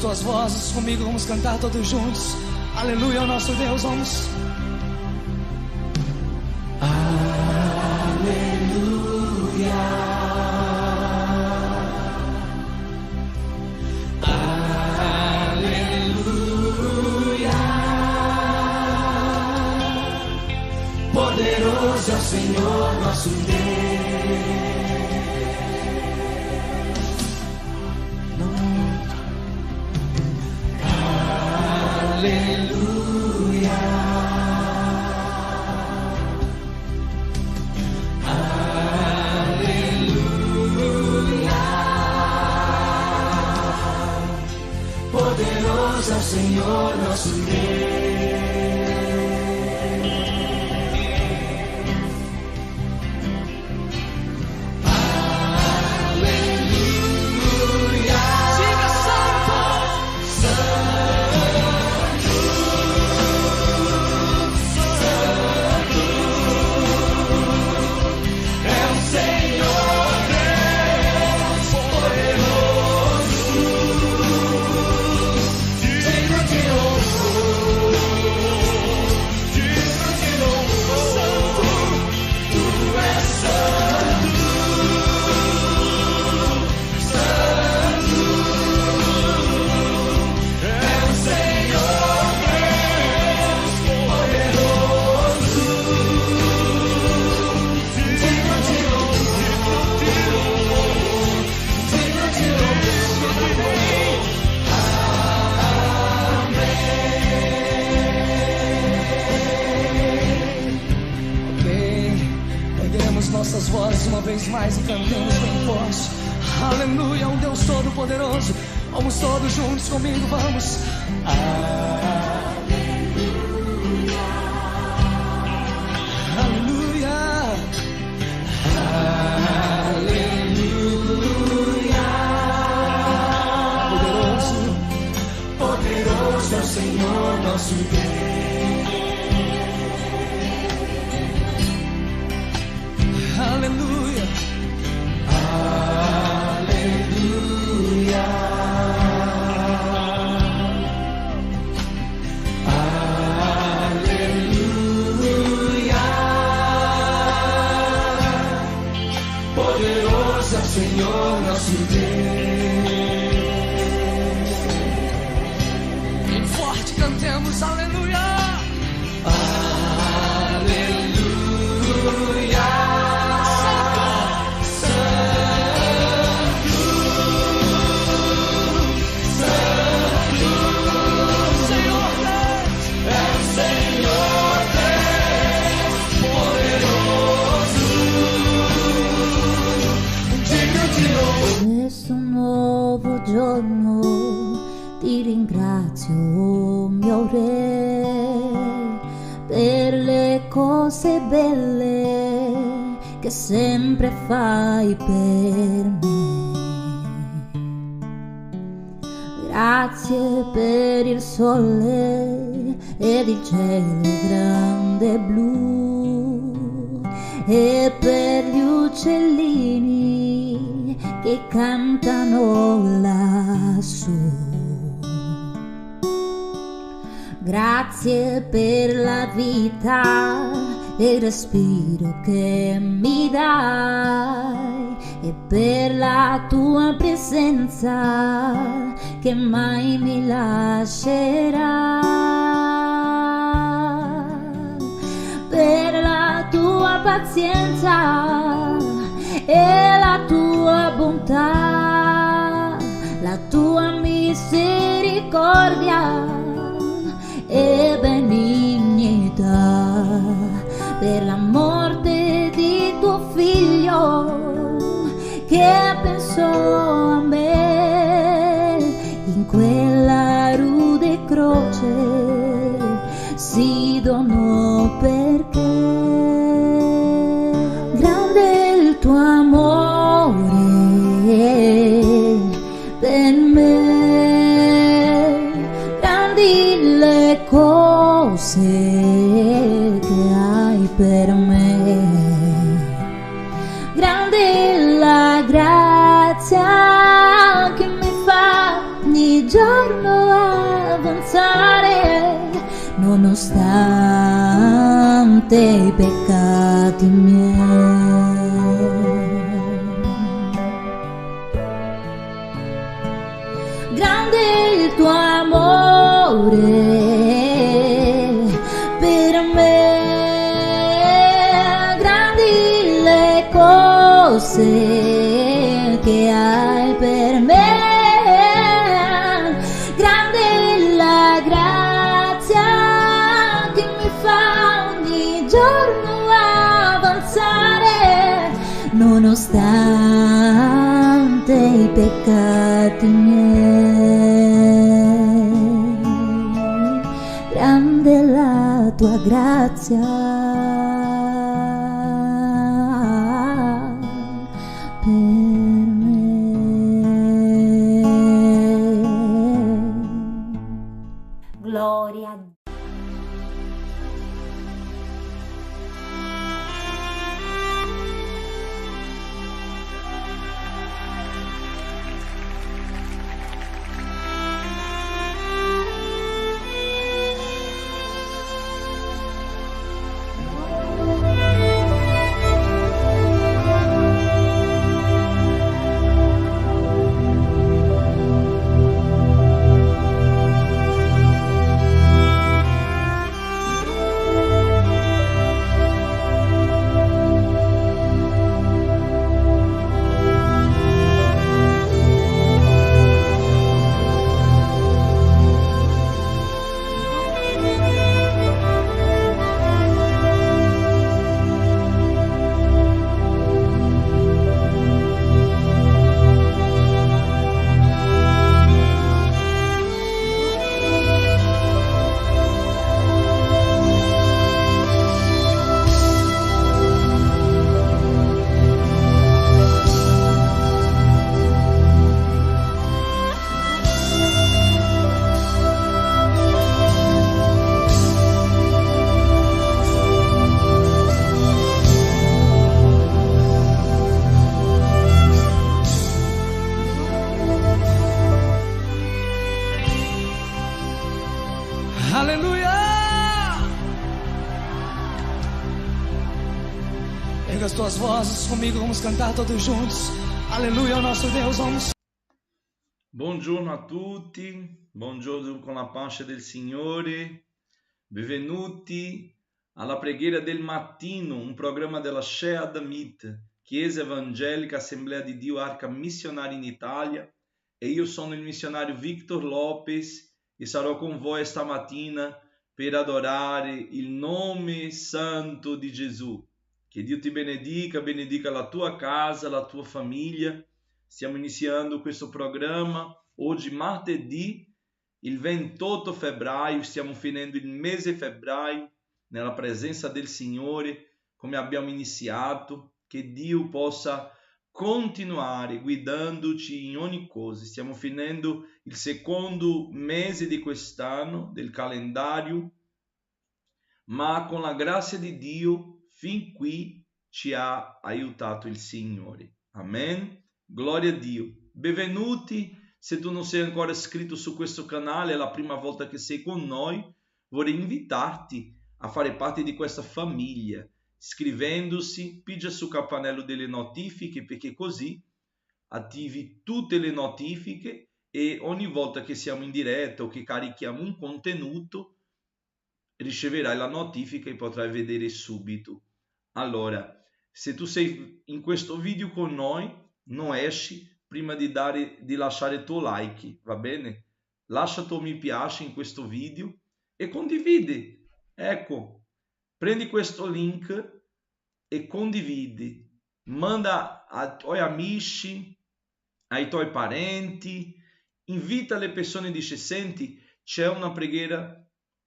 tuas vozes comigo, vamos cantar todos juntos. Aleluia ao nosso Deus, vamos. Poderoso é o Senhor nosso Deus. Aleluia. Aleluia. Poderoso é o Senhor nosso Deus. Nossas vozes uma vez mais e cantemos bem forte. Aleluia, um Deus todo-poderoso. Vamos todos juntos comigo, vamos. Aleluia. Aleluia. Aleluia. Poderoso, poderoso é o Senhor nosso Deus. Aleluia, aleluia, aleluia. Poderoso é o Senhor nosso Deus. Bem forte cantemos, aleluia, aleluia. Questo nuovo giorno ti ringrazio, oh mio Re, per le cose belle che sempre fai per me. Grazie per il sole ed il cielo grande blu e per gli uccellini che cantano lassù. Grazie per la vita e il respiro che mi dai e per la tua presenza che mai mi lascerà. Per la tua pazienza e la tua bontà, la tua misericordia e benignità, per la morte di tuo figlio che pensò a me in quella rude croce, si donò perché. Grande è il tuo amore per me, grandi le cose che hai per me, grande è la grazia che mi fa ogni giorno avanzare nonostante i peccati miei. Grande il tuo amore per me, grandi le cose che hai per me, grande la grazia che mi fa ogni giorno avanzare nonostante i peccati miei. Grande la tua grazia per me. Gloria a Dio. Aleluia! Erga as tuas vozes comigo, vamos cantar todos juntos. Aleluia ao nosso Deus, vamos. Buongiorno a tutti, buongiorno con la pace del Signore, benvenuti alla preghiera del mattino, un programma della Shea Damit, Chiesa Evangelica Assemblea di Dio Arca Missionária in Italia, e io sono il missionario Victor Lopes e sarò con voi stamattina per adorare il nome santo di Gesù. Che Dio ti benedica, benedica la tua casa, la tua famiglia. Stiamo iniziando questo programma oggi martedì, il 28 febbraio, stiamo finendo il mese febbraio nella presenza del Signore, come abbiamo iniziato. Che Dio possa continuare guidandoci in ogni cosa. Stiamo finendo il secondo mese di quest'anno del calendario, ma con la grazia di Dio fin qui ci ha aiutato il Signore. Amen. Gloria a Dio. Benvenuti. Se tu non sei ancora iscritto su questo canale, è la prima volta che sei con noi, vorrei invitarti a fare parte di questa famiglia, iscrivendosi, pigia sul campanello delle notifiche, perché così attivi tutte le notifiche e ogni volta che siamo in diretta o che carichiamo un contenuto riceverai la notifica e potrai vedere subito. Allora, se tu sei in questo video con noi, non esci prima di lasciare il tuo like, va bene? Lascia tuo mi piace in questo video e condividi. Ecco, prendi questo link e condividi. Manda ai tuoi amici, ai tuoi parenti, invita le persone e dice: senti, c'è una preghiera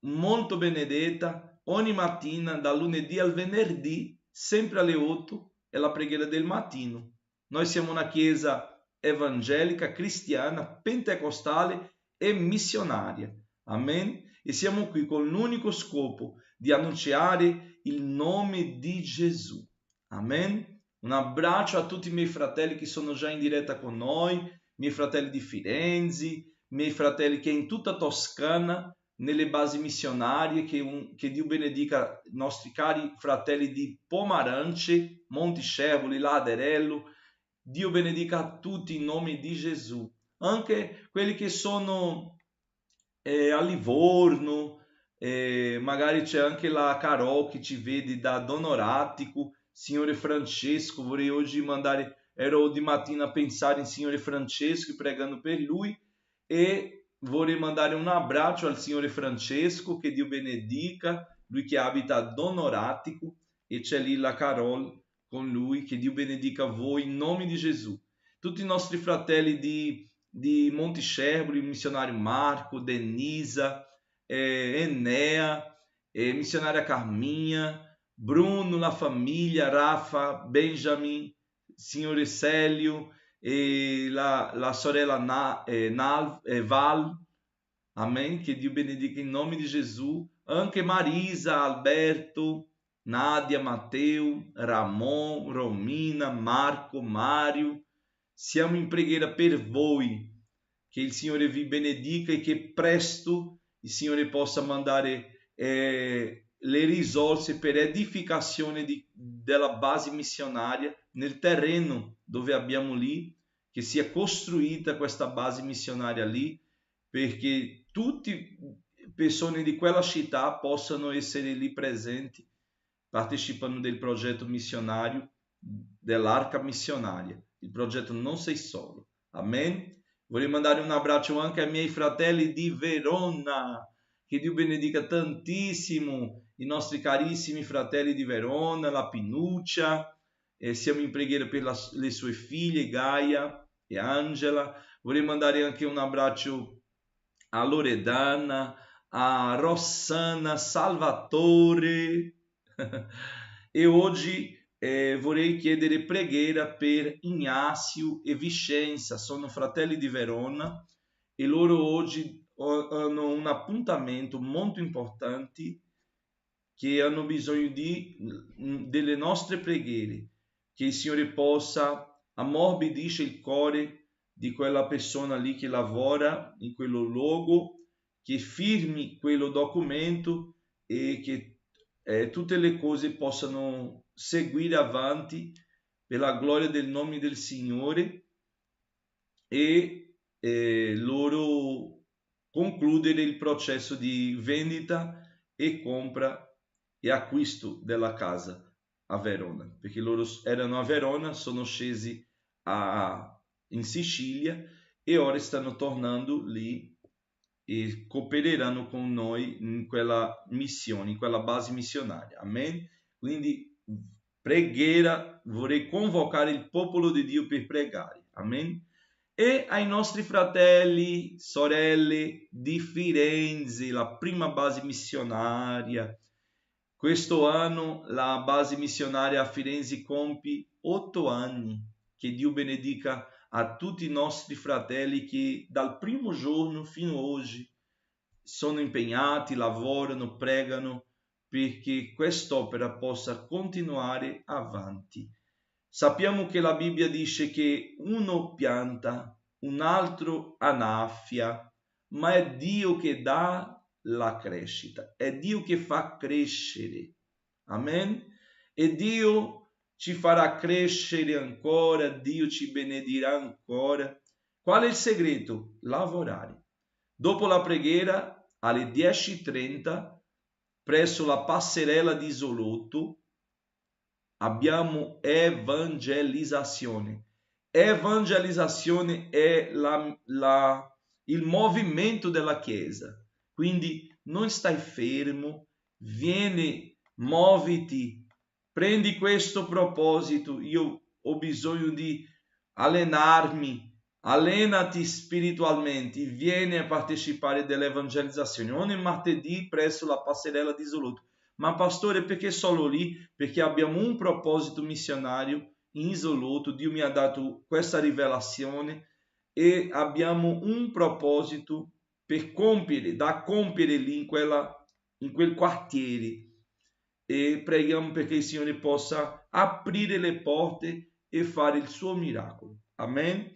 molto benedetta ogni mattina da lunedì al venerdì, sempre alle 8, è la preghiera del mattino. Noi siamo una chiesa evangelica, cristiana, pentecostale e missionaria. Amen? E siamo qui con l'unico scopo di annunciare il nome di Gesù. Amen? Un abbraccio a tutti i miei fratelli che sono già in diretta con noi, miei fratelli di Firenze, miei fratelli che in tutta Toscana, nelle basi missionarie, che Dio benedica i nostri cari fratelli di Pomarance, Monticello, Laderello. Dio benedica tutti in nome di Gesù, anche quelli che sono a Livorno, magari c'è anche la Carol che ci vede da Donoratico, Signore Francesco, vorrei oggi mandare, ero di mattina a pensare in Signore Francesco pregando per lui, e vorrei mandare un abbraccio al Signore Francesco, che Dio benedica, lui che abita a Donoratico, e c'è lì la Carol con lui, che Dio benedica voi in nome di Gesù. Tutti i nostri fratelli di Monticello, il missionário Marco, Denisa, Enea, missionária Carminha, Bruno, la famiglia, Rafa, Benjamin, signore Célio, la sorella Val, amém? Que Dio benedica em nome de Jesus. Anche Marisa, Alberto, Nádia, Mateu, Ramon, Romina, Marco, Mário. Siamo in preghiera per voi, che il Signore vi benedica e che presto il Signore possa mandare le risorse per edificazione della base missionaria nel terreno dove abbiamo lì, che sia costruita questa base missionaria lì, perché tutte le persone di quella città possano essere lì presenti, partecipando del progetto missionario dell'Arca Missionaria. Il progetto non sei solo. Amen. Vorrei mandare un abbraccio anche ai miei fratelli di Verona. Che Dio benedica tantissimo i nostri carissimi fratelli di Verona, la Pinuccia. Siamo in preghiera per le sue figlie Gaia e Angela. Vorrei mandare anche un abbraccio a Loredana, a Rossana, Salvatore. E oggi vorrei chiedere preghiera per Ignazio e Vicenza, sono fratelli di Verona e loro oggi hanno un appuntamento molto importante, che hanno bisogno delle nostre preghiere, che il Signore possa ammorbidire il cuore di quella persona lì che lavora in quello luogo, che firmi quello documento e che tutte le cose possano seguire avanti per la gloria del nome del Signore, e loro concludere il processo di vendita e compra e acquisto della casa a Verona, perché loro erano a Verona, sono scesi in Sicilia e ora stanno tornando lì e coopereranno con noi in quella missione, in quella base missionaria. Amen? Quindi preghiera, vorrei convocare il popolo di Dio per pregare. Amen? E ai nostri fratelli, sorelle di Firenze, la prima base missionaria. Questo anno la base missionaria a Firenze compie 8 anni. Che Dio benedica a tutti i nostri fratelli che dal primo giorno fino a oggi sono impegnati, lavorano, pregano perché quest'opera possa continuare avanti. Sappiamo che la Bibbia dice che uno pianta, un altro annaffia, ma è Dio che dà la crescita, è Dio che fa crescere. Amen? E Dio ci farà crescere ancora, Dio ci benedirà ancora. Qual è il segreto? Lavorare. Dopo la preghiera, alle 10:30, presso la passerella di Isolotto, abbiamo evangelizzazione. Evangelizzazione è il movimento della Chiesa. Quindi non stai fermo, vieni, muoviti, prendi questo proposito. Io ho bisogno di allenarmi, allenati spiritualmente, vieni a partecipare dell'evangelizzazione ogni martedì presso la passerella di Isolotto. Ma pastore, perché solo lì? Perché abbiamo un proposito missionario in Isolotto, Dio mi ha dato questa rivelazione e abbiamo un proposito per compiere, da compiere lì in quel quartiere, e preghiamo perché il Signore possa aprire le porte e fare il suo miracolo. Amen.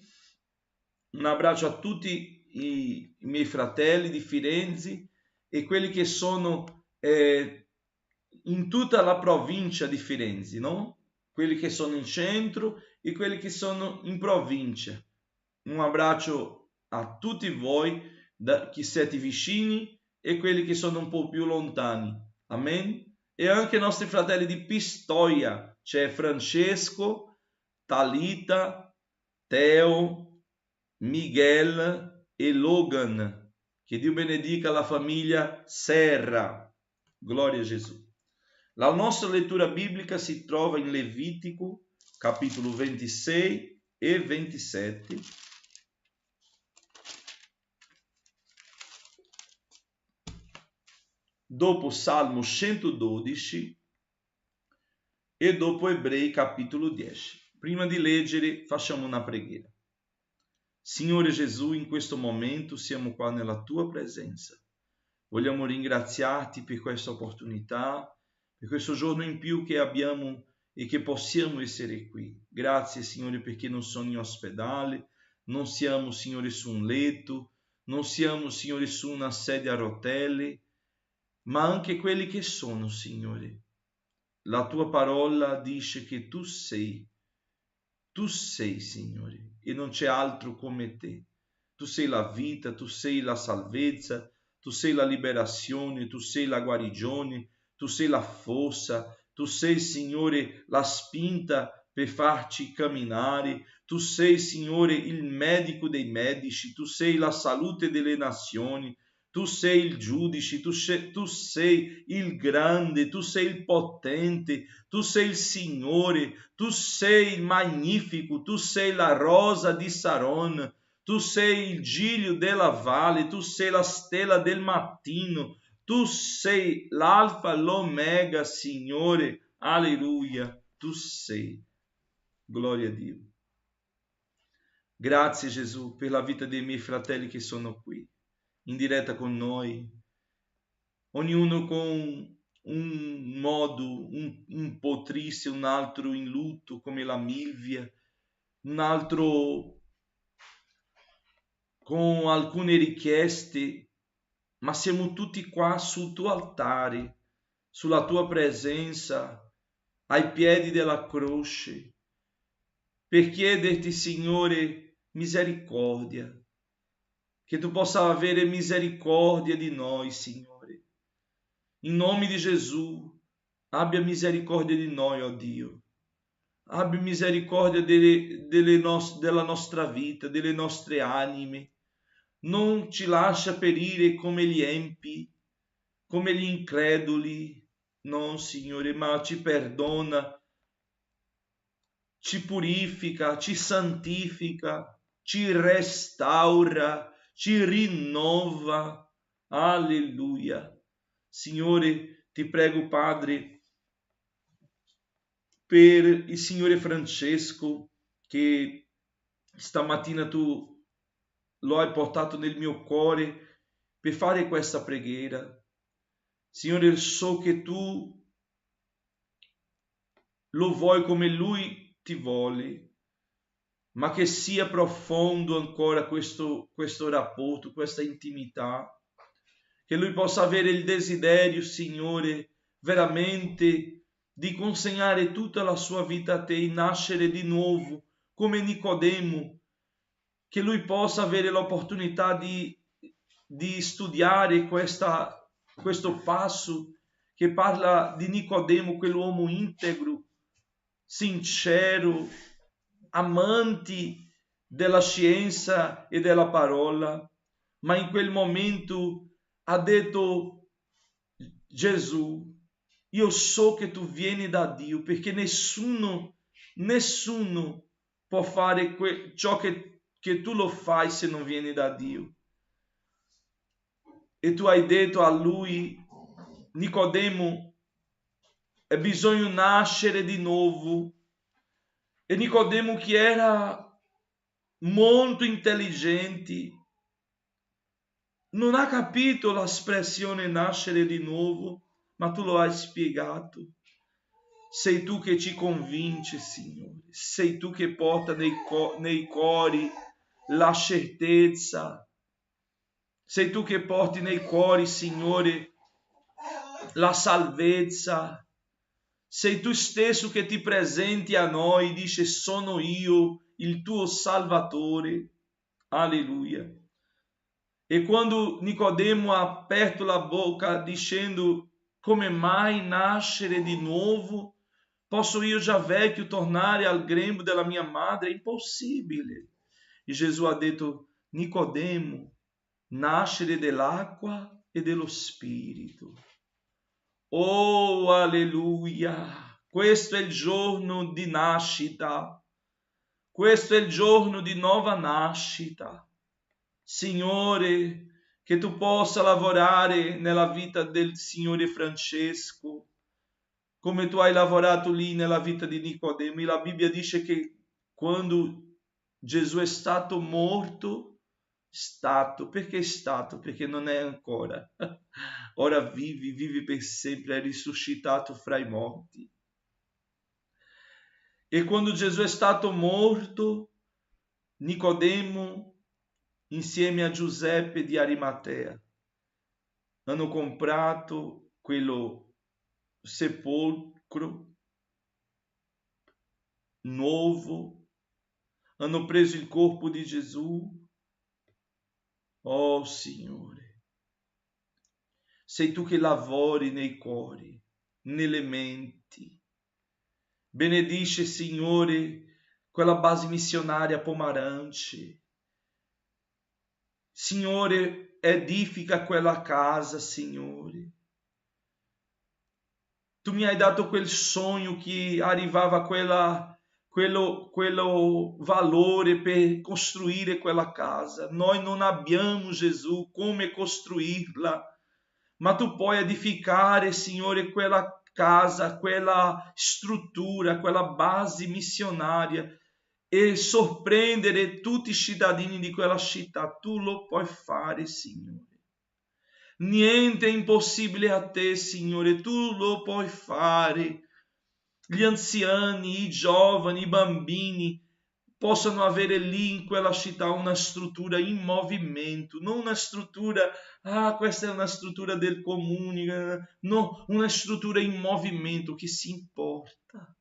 Un abbraccio a tutti i miei fratelli di Firenze e quelli che sono in tutta la provincia di Firenze, no? Quelli che sono in centro e quelli che sono in provincia. Un abbraccio a tutti voi che siete vicini e quelli che sono un po' più lontani. Amen? E anche i nostri fratelli di Pistoia, c'è Francesco, Talita, Teo, Miguel e Logan. Che Dio benedica la famiglia Serra. Glória a Gesù. La nostra lettura biblica si trova in Levitico, capitolo 26 e 27. Dopo Salmo 112 e dopo Ebrei capitolo 10. Prima di leggere, facciamo una preghiera. Signore Gesù, in questo momento siamo qua nella tua presenza. Vogliamo ringraziarti per questa opportunità, per questo giorno in più che abbiamo e che possiamo essere qui. Grazie, Signore, perché non sono in ospedale, non siamo, Signore, su un letto, non siamo, Signore, su una sedia a rotelle, ma anche quelli che sono, Signore. La tua parola dice che tu sei, Signore, e non c'è altro come te. Tu sei la vita, tu sei la salvezza, tu sei la liberazione, tu sei la guarigione, tu sei la forza, tu sei, Signore, la spinta per farci camminare, tu sei, Signore, il medico dei medici, tu sei la salute delle nazioni, tu sei il giudice, tu sei il grande, tu sei il potente, tu sei il Signore, tu sei il magnifico, tu sei la rosa di Saron, tu sei il giglio della valle, tu sei la stella del mattino, tu sei l'alfa, l'omega, Signore, alleluia, tu sei. Gloria a Dio. Grazie Gesù per la vita dei miei fratelli che sono qui, in diretta con noi, ognuno con un modo un po' triste, un altro in lutto come la Milvia, un altro con alcune richieste, ma siamo tutti qua sul tuo altare, sulla tua presenza, ai piedi della croce, per chiederti, Signore, misericordia, che tu possa avere misericordia di noi, Signore. In nome di Gesù, abbia misericordia di noi, oh Dio. Abbia misericordia della nostra vita, delle nostre anime. Non ci lascia perire come gli empi, come gli increduli. No, Signore, ma ci perdona, ci purifica, ci santifica, ci restaura, ci rinnova. Alleluia. Signore, ti prego, Padre, per il Signore Francesco, che stamattina tu lo hai portato nel mio cuore per fare questa preghiera. Signore, so che tu lo vuoi come lui ti vuole, ma che sia profondo ancora questo rapporto, questa intimità, che lui possa avere il desiderio, Signore, veramente di consegnare tutta la sua vita a te e nascere di nuovo come Nicodemo, che lui possa avere l'opportunità di studiare questo passo che parla di Nicodemo, quell'uomo integro, sincero, amante della scienza e della parola, ma in quel momento ha detto: Gesù, io so che tu vieni da Dio, perché nessuno può fare ciò che tu lo fai se non vieni da Dio. E tu hai detto a lui, Nicodemo, è bisogno nascere di nuovo. E Nicodemo, che era molto intelligente, non ha capito l'espressione nascere di nuovo, ma tu lo hai spiegato. Sei tu che ci convinci, Signore. Sei tu che porta nei cuori la certezza Sei tu che porti nei cuori, Signore, la salvezza. Sei tu stesso che ti presenti a noi, dice sono io il tuo Salvatore. Alleluia. E quando Nicodemo ha aperto la bocca dicendo come mai nascere di nuovo? Posso io già vecchio tornare al grembo della mia madre? È impossibile. E Gesù ha detto, Nicodemo, nascere dell'acqua e dello Spirito. Oh, alleluia! Questo è il giorno di nascita. Questo è il giorno di nuova nascita. Signore, che tu possa lavorare nella vita del Signore Francesco, come tu hai lavorato lì nella vita di Nicodemo. E la Bibbia dice che quando Gesù è stato morto, perché è stato? Perché non è ancora. Ora vivi per sempre, è risuscitato fra i morti. E quando Gesù è stato morto, Nicodemo insieme a Giuseppe di Arimatea hanno comprato quello sepolcro nuovo, hanno preso il corpo di Gesù. Oh Signore, sei tu che lavori nei cuori, nelle menti. Benedice, Signore, quella base missionaria Pomarante. Signore, edifica quella casa, Signore. Tu mi hai dato quel sogno che arrivava quello valore per costruire quella casa. Noi non abbiamo, Gesù, come costruirla, ma tu puoi edificare, Signore, quella casa, quella struttura, quella base missionaria e sorprendere tutti i cittadini di quella città. Tu lo puoi fare, Signore. Niente è impossibile a te, Signore, tu lo puoi fare. Gli anziani, i giovani, i bambini possano avere lì in quella città una struttura in movimento, non una struttura, questa è una struttura del comune, no, una struttura in movimento che si importa.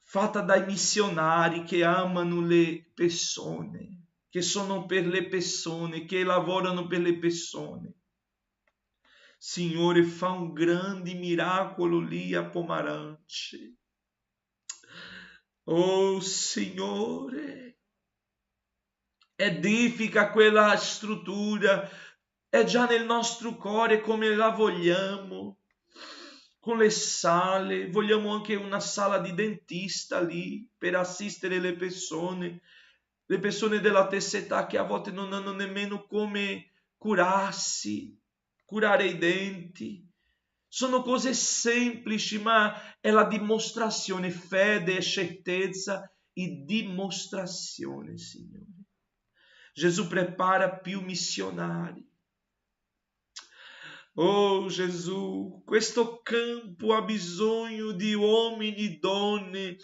Fatta dai missionari che amano le persone, che sono per le persone, che lavorano per le persone. Signore, fa un grande miracolo lì a Pomarante. Oh Signore, edifica quella struttura, è già nel nostro cuore come la vogliamo. Con le sale, vogliamo anche una sala di dentista lì per assistere le persone della terza età che a volte non hanno nemmeno come curare i denti. Sono cose semplici, ma è la dimostrazione, fede e certezza e dimostrazione, Signore. Gesù prepara più missionari. Oh Gesù, questo campo ha bisogno di uomini e donne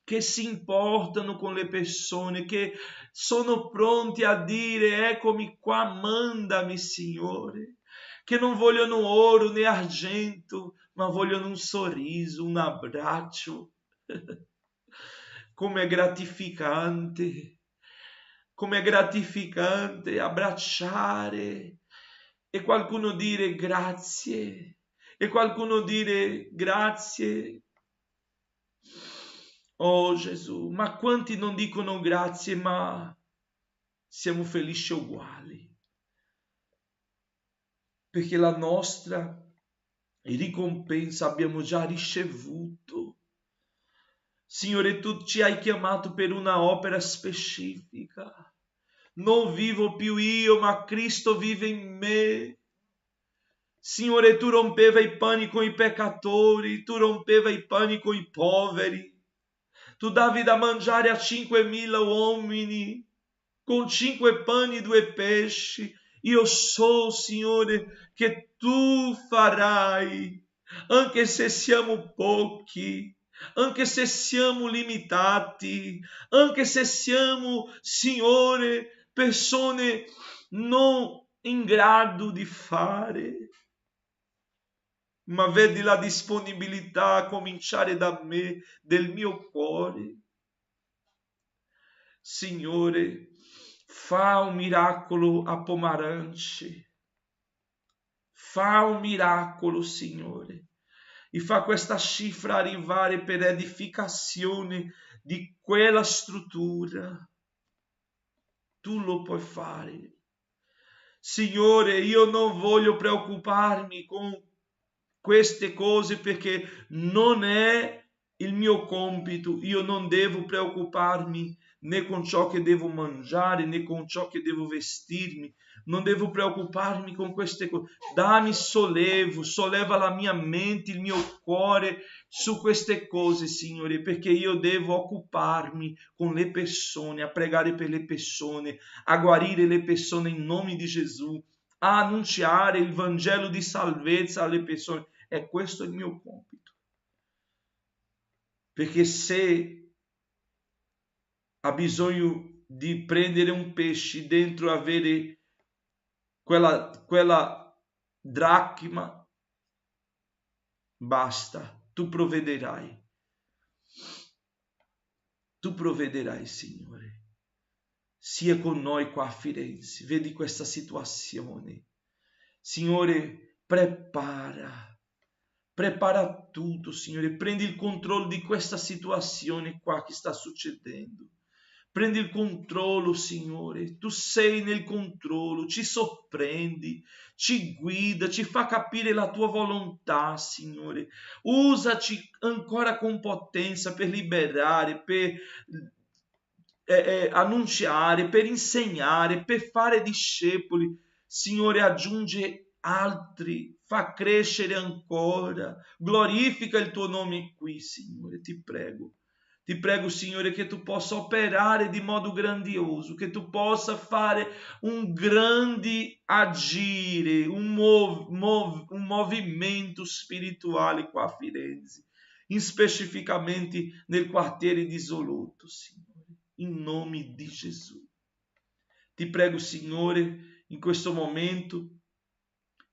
che si importano con le persone, che sono pronti a dire eccomi qua, mandami Signore, che non vogliono oro né argento, ma vogliono un sorriso, un abbraccio. Com'è gratificante abbracciare e qualcuno dire grazie, e qualcuno dire grazie. Oh Gesù, ma quanti non dicono grazie, ma siamo felici uguali, perché la nostra ricompensa abbiamo già ricevuto. Signore, tu ci hai chiamato per una opera specifica. Non vivo più io, ma Cristo vive in me. Signore, tu rompeva i pani con i peccatori, tu rompeva i pani con i poveri. Tu davi da mangiare a 5.000 uomini con 5 pani e 2 pesci. Io so, Signore, che tu farai, anche se siamo pochi, anche se siamo limitati, anche se siamo, Signore, persone non in grado di fare, ma vedi la disponibilità a cominciare da me, del mio cuore. Signore, fa un miracolo a Pomarance, fa un miracolo, Signore, e fa questa cifra arrivare per edificazione di quella struttura. Tu lo puoi fare. Signore, io non voglio preoccuparmi con queste cose perché non è il mio compito. Io non devo preoccuparmi né con ciò che devo mangiare né con ciò che devo vestirmi. Non devo preoccuparmi con queste cose. Dammi sollevo, solleva la mia mente, il mio cuore su queste cose, Signore, perché io devo occuparmi con le persone, a pregare per le persone, a guarire le persone in nome di Gesù, a annunciare il Vangelo di salvezza alle persone. E questo è il mio compito. Perché se ha bisogno di prendere un pesce dentro, avere quella dracma, basta, tu provvederai. Tu provvederai, Signore. Sia con noi qua a Firenze. Vedi questa situazione. Signore, prepara tutto, Signore. Prendi il controllo di questa situazione qua che sta succedendo. Prendi il controllo, Signore. Tu sei nel controllo, ci sorprendi, ci guida, ci fa capire la tua volontà, Signore. Usaci ancora con potenza per liberare, per annunciare, per insegnare, per fare discepoli. Signore, aggiunge altri, fa crescere ancora. Glorifica il tuo nome qui, Signore, ti prego. Ti prego, Signore, che tu possa operare di modo grandioso, che tu possa fare un grande agire, un movimento spirituale qua a Firenze, specificamente nel quartiere di Isolotto, Signore, in nome di Gesù. Ti prego, Signore, in questo momento,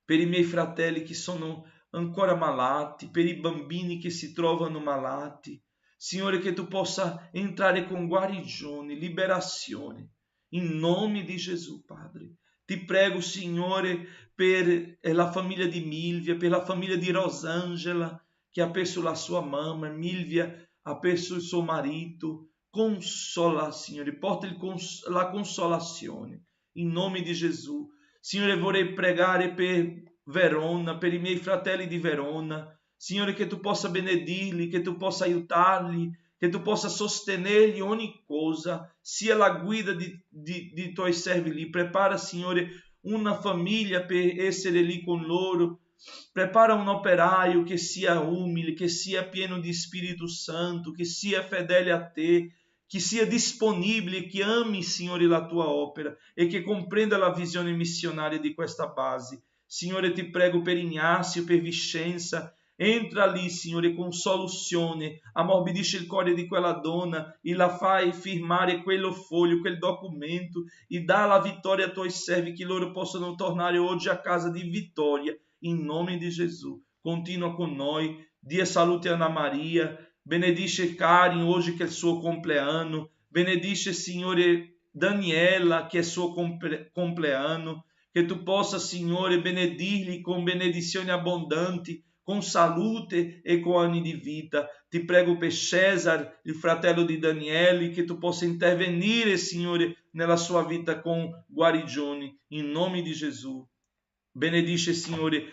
per i miei fratelli che sono ancora malati, per i bambini che si trovano malati, Signore, che tu possa entrare con guarigione, liberazione, in nome di Gesù, Padre. Ti prego, Signore, per la famiglia di Milvia, per la famiglia di Rosangela, che ha perso la sua mamma, Milvia ha perso il suo marito. Consola, Signore, porta la consolazione, in nome di Gesù. Signore, vorrei pregare per Verona, per i miei fratelli di Verona. Signore, che tu possa benedirli, che tu possa aiutarli, che tu possa sostenerli ogni cosa, sia la guida di tuoi servi lì. Prepara, Signore, una famiglia per essere lì con loro. Prepara un operaio che sia umile, che sia pieno di Spirito Santo, che sia fedele a te, che sia disponibile, che ami, Signore, la tua opera e che comprenda la visione missionaria di questa base. Signore, ti prego per Ignazio, per Vicenza. Entra lì, Signore, con soluzione, ammorbidisce il cuore di quella donna e la fai firmare quello foglio, quel documento e dà la vittoria ai tuoi servi, che loro possano tornare oggi a casa di vittoria, in nome di Gesù. Continua con noi, dia salute a Ana Maria, benedice Karen oggi che è il suo compleanno, benedice, Signore, Daniela che è il suo compleanno, che tu possa, Signore, benedirli con benedizioni abbondanti, con salute e con anni di vita. Ti prego per Cesare, il fratello di Daniele, che tu possa intervenire, Signore, nella sua vita con guarigioni, in nome di Gesù. Benedice, Signore,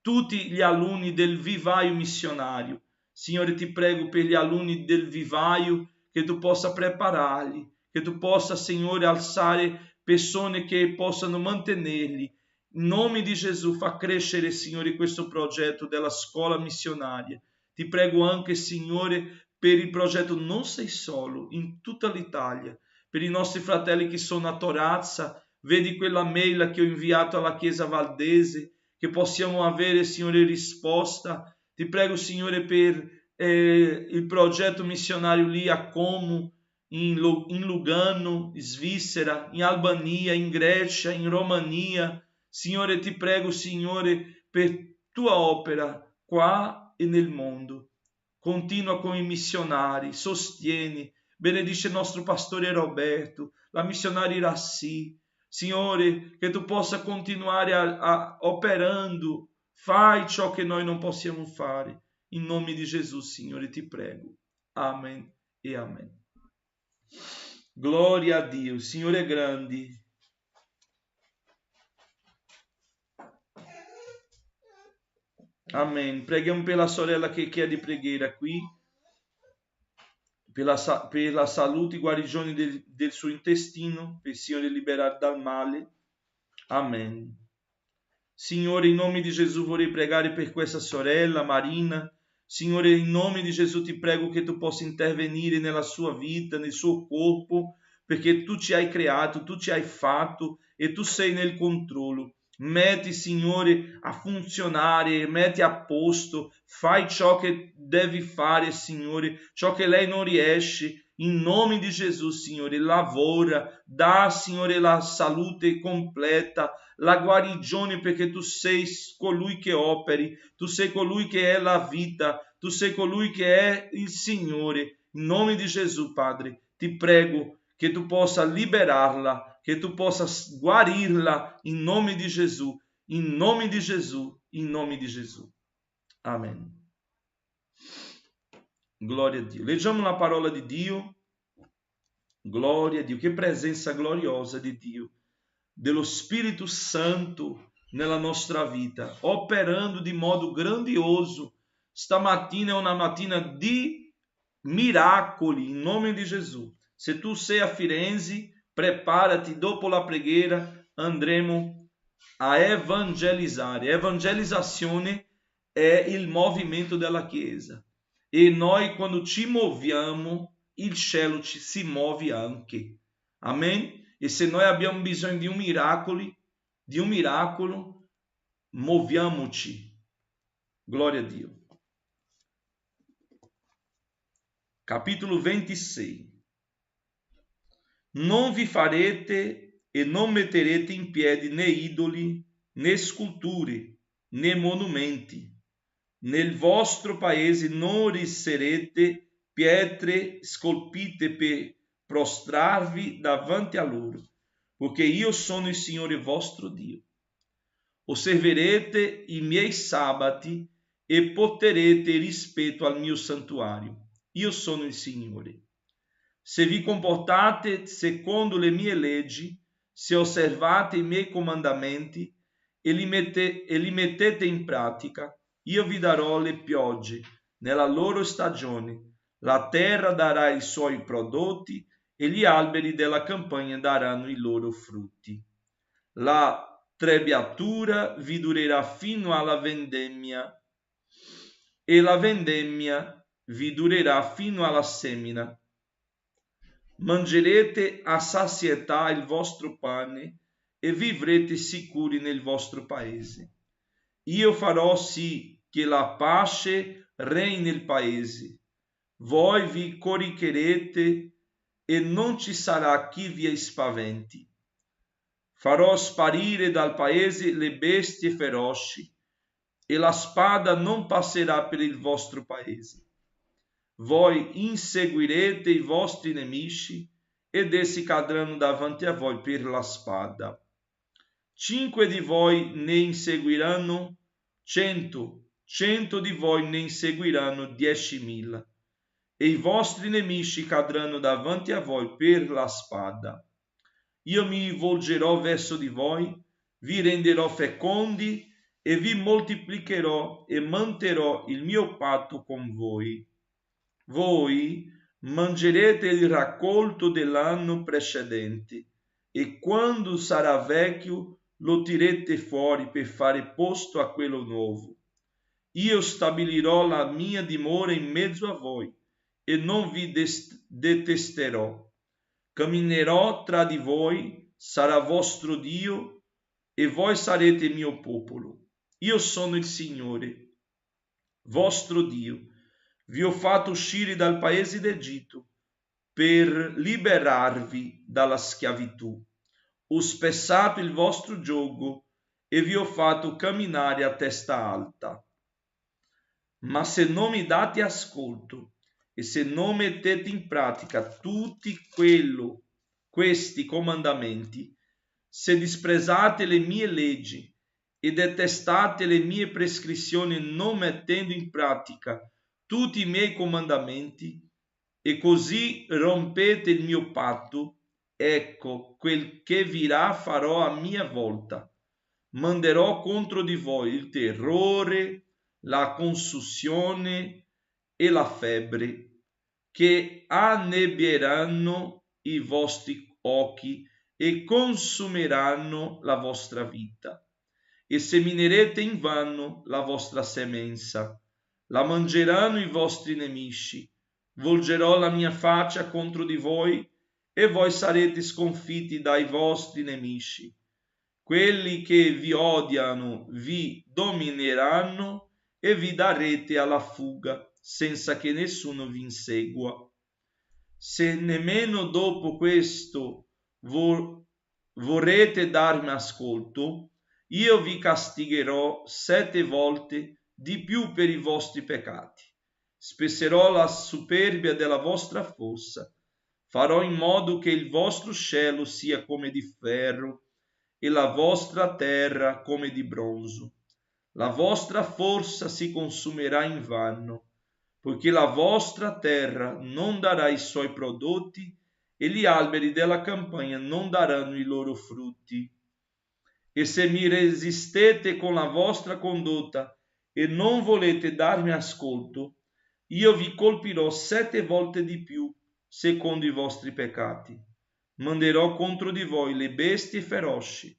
tutti gli alunni del vivaio missionario. Signore, ti prego per gli alunni del vivaio, che tu possa prepararli, che tu possa, Signore, alzare persone che possano mantenerli. In nome di Gesù, fa crescere, Signore, questo progetto della scuola missionaria. Ti prego anche, Signore, per il progetto Non Sei Solo, in tutta l'Italia, per i nostri fratelli che sono a Torazza. Vedi quella mail che ho inviato alla Chiesa Valdese, che possiamo avere, Signore, risposta. Ti prego, Signore, per il progetto missionario lì a Como, in Lugano, Svizzera, in Albania, in Grecia, in Romania. Signore, ti prego, Signore, per tua opera qua e nel mondo. Continua con i missionari, sostieni, benedice il nostro pastore Roberto, la missionaria Irassi. Signore, che tu possa continuare a operando, fai ciò che noi non possiamo fare. In nome di Gesù, Signore, ti prego. Amen e amen. Gloria a Dio, il Signore è grande. Amen. Preghiamo per la sorella che chiede preghiera qui, per la salute e guarigione del suo intestino, per il Signore liberare dal male. Amen. Signore, in nome di Gesù vorrei pregare per questa sorella Marina. Signore, in nome di Gesù ti prego che tu possa intervenire nella sua vita, nel suo corpo, perché tu ci hai creato, tu ci hai fatto e tu sei nel controllo. Metti, Signore, a funzionare, metti a posto, fai ciò che devi fare, Signore, ciò che lei non riesce. In nome di Gesù, Signore, lavora, dà, Signore, la salute completa, la guarigione, perché tu sei colui che operi, tu sei colui che è la vita, tu sei colui che è il Signore. In nome di Gesù, Padre, ti prego che tu possa liberarla, che tu possa guarirla in nome di Gesù, in nome di Gesù, in nome di Gesù. Amen. Glória a Dio. Leggiamo la parola di Dio. Glória a Dio. Che presenza gloriosa di Dio, dello Spirito Santo nella nostra vita, operando di modo grandioso. Stamattina è una mattina di miracoli, in nome di Gesù. Se tu sei a Firenze, preparati, dopo la preghiera andremo a evangelizzare. Evangelizzazione è il movimento della Chiesa. E noi, quando ci muoviamo, il cielo si muove anche. Amen? E se noi abbiamo bisogno di un miracolo, muoviamoci. Glória a Dio. Capítulo 26. Non vi farete e non metterete in piedi né idoli, né sculture, né monumenti. Nel vostro paese non riserete pietre scolpite per prostrarvi davanti a loro, perché io sono il Signore vostro Dio. Osserverete i miei sabati e porterete rispetto al mio santuario. Io sono il Signore. Se vi comportate secondo le mie leggi, se osservate i miei comandamenti e li mettete in pratica, io vi darò le piogge nella loro stagione, la terra darà i suoi prodotti e gli alberi della campagna daranno i loro frutti. La trebbiatura vi durerà fino alla vendemmia e la vendemmia vi durerà fino alla semina. Mangerete a sazietà il vostro pane e vivrete sicuri nel vostro paese. Io farò sì che la pace regni nel paese. Voi vi coricherete e non ci sarà chi vi spaventi. Farò sparire dal paese le bestie feroci e la spada non passerà per il vostro paese. Voi inseguirete i vostri nemici ed essi cadranno davanti a voi per la spada. 5 di voi ne inseguiranno 100, 100 di voi ne inseguiranno 10.000 e i vostri nemici cadranno davanti a voi per la spada. Io mi volgerò verso di voi, vi renderò fecondi e vi moltiplicherò e manterrò il mio patto con voi. Voi mangerete il raccolto dell'anno precedente e quando sarà vecchio lo tirerete fuori per fare posto a quello nuovo. Io stabilirò la mia dimora in mezzo a voi e non vi detesterò. Camminerò tra di voi, sarà vostro Dio e voi sarete mio popolo. Io sono il Signore, vostro Dio. Vi ho fatto uscire dal paese d'Egitto per liberarvi dalla schiavitù. Ho spessato il vostro giogo e vi ho fatto camminare a testa alta. Ma se non mi date ascolto e se non mettete in pratica tutti questi comandamenti, se disprezzate le mie leggi e detestate le mie prescrizioni non mettendo in pratica tutti i miei comandamenti e così rompete il mio patto, ecco quel che virà farò a mia volta. Manderò contro di voi il terrore, la consusione e la febbre, che annebbieranno i vostri occhi e consumeranno la vostra vita. E seminerete invano la vostra semenza, la mangeranno i vostri nemici. Volgerò la mia faccia contro di voi e voi sarete sconfitti dai vostri nemici. Quelli che vi odiano vi domineranno e vi darete alla fuga senza che nessuno vi insegua. Se nemmeno dopo questo vorrete darmi ascolto, io vi castigherò 7 volte di più per i vostri peccati. Spesserò la superbia della vostra fossa, farò in modo che il vostro cielo sia come di ferro e la vostra terra come di bronzo. La vostra forza si consumerà invano, poiché la vostra terra non darà i suoi prodotti e gli alberi della campagna non daranno i loro frutti. E se mi resistete con la vostra condotta e non volete darmi ascolto, io vi colpirò 7 volte di più secondo i vostri peccati. Manderò contro di voi le bestie feroci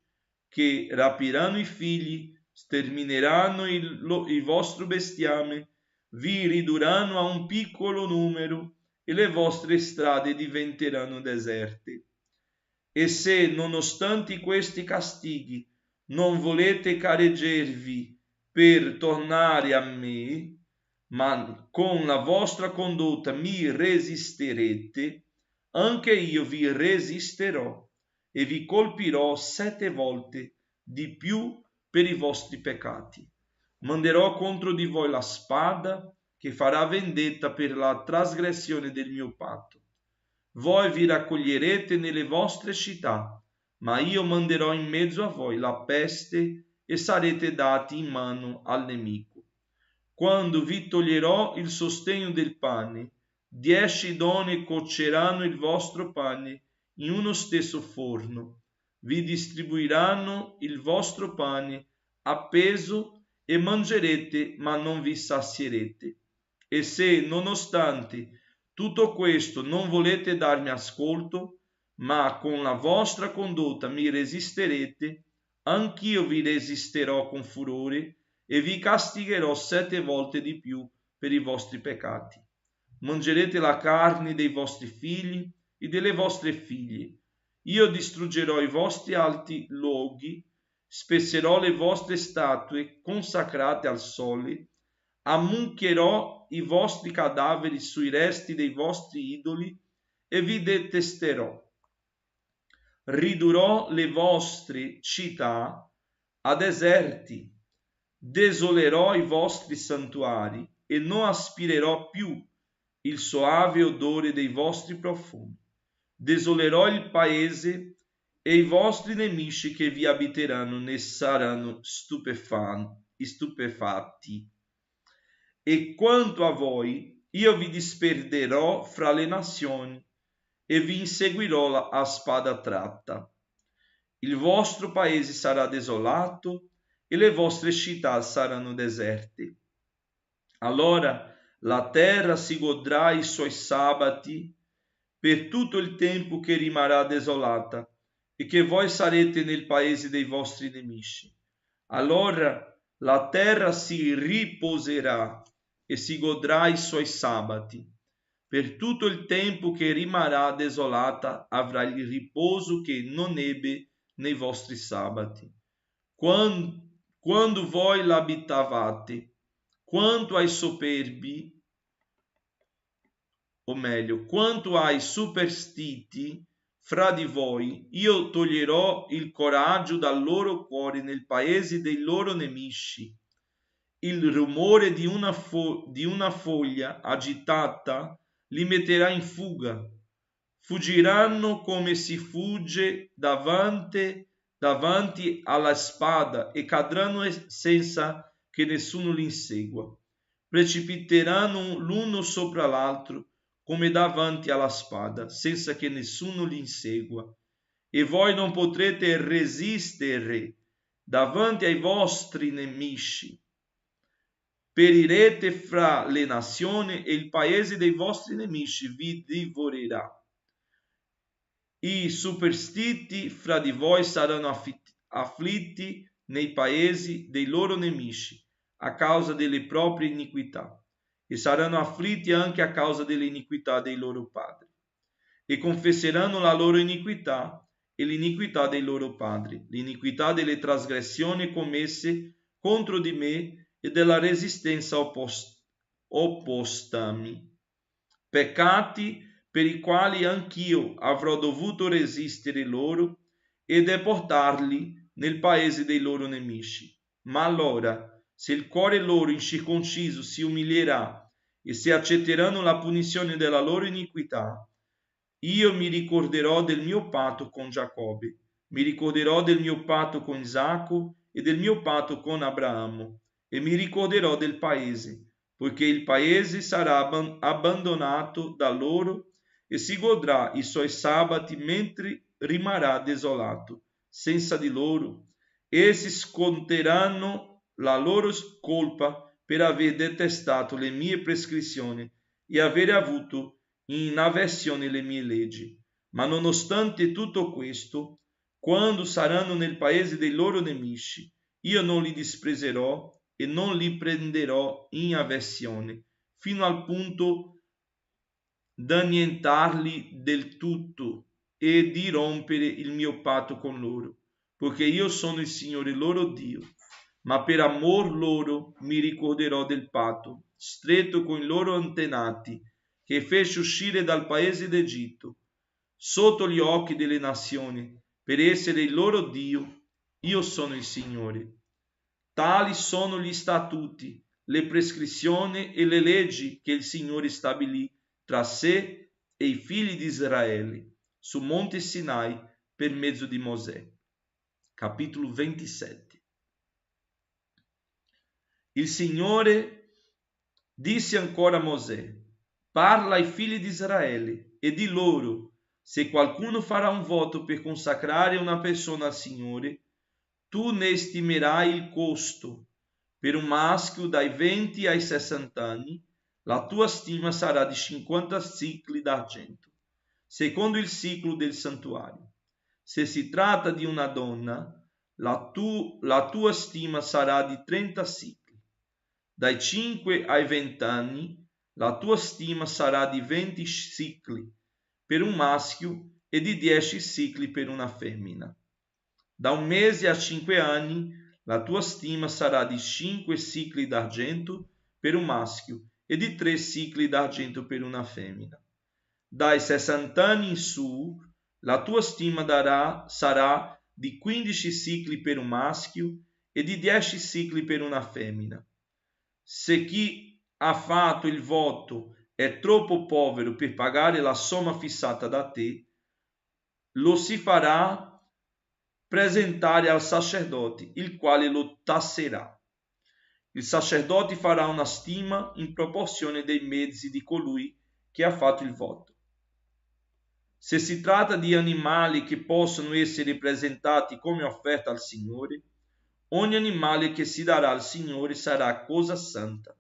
che rapiranno i figli, stermineranno il vostro bestiame, vi ridurranno a un piccolo numero e le vostre strade diventeranno deserte. E se, nonostante questi castighi, non volete careggervi per tornare a me, ma con la vostra condotta mi resisterete, anche io vi resisterò e vi colpirò 7 volte di più per i vostri peccati. Manderò contro di voi la spada che farà vendetta per la trasgressione del mio patto. Voi vi raccoglierete nelle vostre città, ma io manderò in mezzo a voi la peste e sarete dati in mano al nemico. Quando vi toglierò il sostegno del pane, 10 donne cuoceranno il vostro pane in uno stesso forno. Vi distribuiranno il vostro pane appeso e mangerete, ma non vi sazierete. E se, nonostante tutto questo, non volete darmi ascolto, ma con la vostra condotta mi resisterete, anch'io vi resisterò con furore e vi castigherò 7 volte di più per i vostri peccati. Mangerete la carne dei vostri figli e delle vostre figlie. Io distruggerò i vostri alti luoghi, spezzellerò le vostre statue consacrate al sole, ammucchierò i vostri cadaveri sui resti dei vostri idoli e vi detesterò. Ridurrò le vostre città a deserti, desolerò i vostri santuari e non aspirerò più il soave odore dei vostri profumi. Desolerò il paese e i vostri nemici che vi abiteranno ne saranno stupefatti. E quanto a voi, io vi disperderò fra le nazioni e vi inseguirò a spada tratta. Il vostro paese sarà desolato e le vostre città saranno deserte. Allora la terra si godrà i suoi sabati per tutto il tempo che rimarrà desolata e che voi sarete nel paese dei vostri nemici. Allora la terra si riposerà e si godrà i suoi sabati. Per tutto il tempo che rimarrà desolata avrà il riposo che non ebbe nei vostri sabati. Quando voi l'abitavate, quanto ai soperbi, o meglio, quanto ai superstiti fra di voi, io toglierò il coraggio dal loro cuore nel paese dei loro nemici. Il rumore di una foglia agitata li metterà in fuga. Fuggiranno come si fugge davanti alla spada e cadranno senza che nessuno li insegua. Precipiteranno l'uno sopra l'altro come davanti alla spada, senza che nessuno li insegua. E voi non potrete resistere davanti ai vostri nemici. Perirete fra le nazioni e il paese dei vostri nemici vi divorerà. I superstiti fra di voi saranno afflitti nei paesi dei loro nemici a causa delle proprie iniquità, e saranno afflitti anche a causa dell'iniquità dei loro padri, e confesseranno la loro iniquità e l'iniquità dei loro padri, l'iniquità delle trasgressioni commesse contro di me e della resistenza oppostami, peccati per i quali anch'io avrò dovuto resistere loro e deportarli nel paese dei loro nemici. Ma allora, se il cuore loro incirconciso si umilierà e se accetteranno la punizione della loro iniquità, io mi ricorderò del mio patto con Giacobbe, mi ricorderò del mio patto con Isacco e del mio patto con Abramo, e mi ricorderò del paese, poiché il paese sarà abbandonato da loro e si godrà i suoi sabati mentre rimarrà desolato, senza di loro. Essi sconteranno la loro colpa per aver detestato le mie prescrizioni e aver avuto in avversione le mie leggi. Ma nonostante tutto questo, quando saranno nel paese dei loro nemici, io non li disprezzerò e non li prenderò in avversione, fino al punto da annientarli del tutto e di rompere il mio patto con loro, poiché io sono il Signore loro Dio. Ma per amor loro mi ricorderò del patto stretto con i loro antenati, che fece uscire dal paese d'Egitto, sotto gli occhi delle nazioni, per essere il loro Dio. Io sono il Signore. Tali sono gli statuti, le prescrizioni e le leggi che il Signore stabilì tra sé e i figli di Israele su Monte Sinai per mezzo di Mosè. Capitolo 27. Il Signore disse ancora a Mosè: parla ai figli di Israele e di loro: se qualcuno farà un voto per consacrare una persona al Signore, tu ne stimerai il costo. Per un maschio dai 20 ai 60 anni, la tua stima sarà di 50 sicli d'argento, secondo il siclo del santuario. Se si tratta di una donna, la tua stima sarà di 30 sicli. Dai 5 ai 20 anni, la tua stima sarà di 20 sicli per un maschio e di 10 sicli per una femmina. Da 1 mese a 5 anni, la tua stima sarà di 5 sicli d'argento per un maschio e di 3 sicli d'argento per una femmina. Dai 60 anni in su, la tua stima sarà di 15 sicli per un maschio e di 10 sicli per una femmina. Se chi ha fatto il voto è troppo povero per pagare la somma fissata da te, lo si farà presentare al sacerdote, il quale lo tasserà. Il sacerdote farà una stima in proporzione dei mezzi di colui che ha fatto il voto. Se si tratta di animali che possono essere presentati come offerta al Signore, ogni animale che si darà al Signore sarà cosa santa.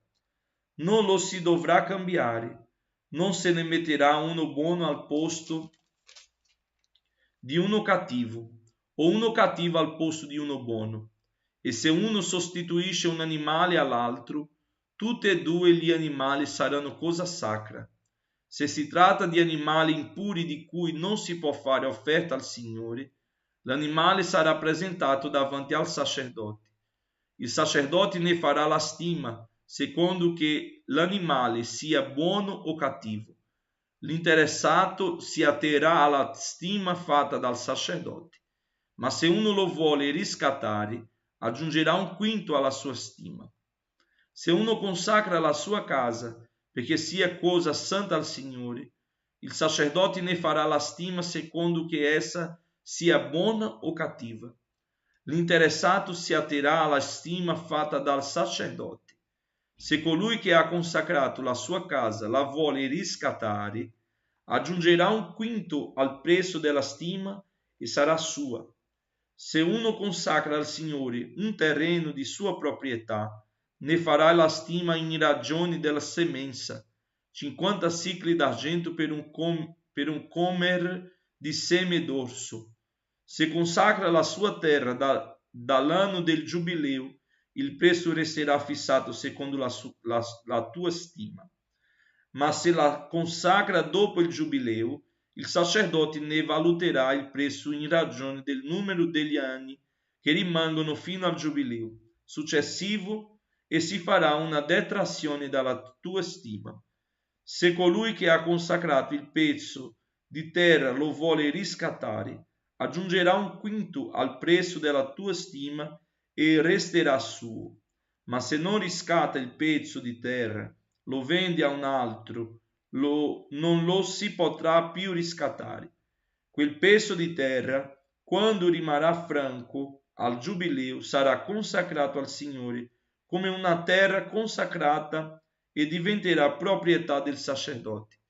Non lo si dovrà cambiare, non se ne metterà uno buono al posto di uno cattivo, o uno cattivo al posto di uno buono. E se uno sostituisce un animale all'altro, tutti e due gli animali saranno cosa sacra. Se si tratta di animali impuri di cui non si può fare offerta al Signore, l'animale sarà presentato davanti al sacerdote. Il sacerdote ne farà la stima, secondo che l'animale sia buono o cattivo. L'interessato si atterrà alla stima fatta dal sacerdote, ma se uno lo vuole riscattare, aggiungerà un quinto alla sua stima. Se uno consacra la sua casa perché sia cosa santa al Signore, il sacerdote ne farà la stima secondo che essa sia buona o cattiva. L'interessato si atterrà alla stima fatta dal sacerdote. Se colui che ha consacrato la sua casa la vuole riscattare, aggiungerà un quinto al prezzo della stima e sarà sua. Se uno consacra al Signore un terreno di sua proprietà, ne farà la stima in ragione della semenza, 50 sicli d'argento per un comer di seme d'orso. Se consacra la sua terra dall'anno del giubileo, il prezzo resterà fissato secondo la tua stima. Ma se la consacra dopo il giubileo, il sacerdote ne valuterà il prezzo in ragione del numero degli anni che rimangono fino al giubileo successivo e si farà una detrazione dalla tua stima. Se colui che ha consacrato il pezzo di terra lo vuole riscattare, aggiungerà un quinto al prezzo della tua stima e resterà suo. Ma se non riscatta il pezzo di terra, lo vende a un altro, non lo si potrà più riscattare. Quel pezzo di terra, quando rimarrà franco al giubileo, sarà consacrato al Signore come una terra consacrata e diventerà proprietà del sacerdote.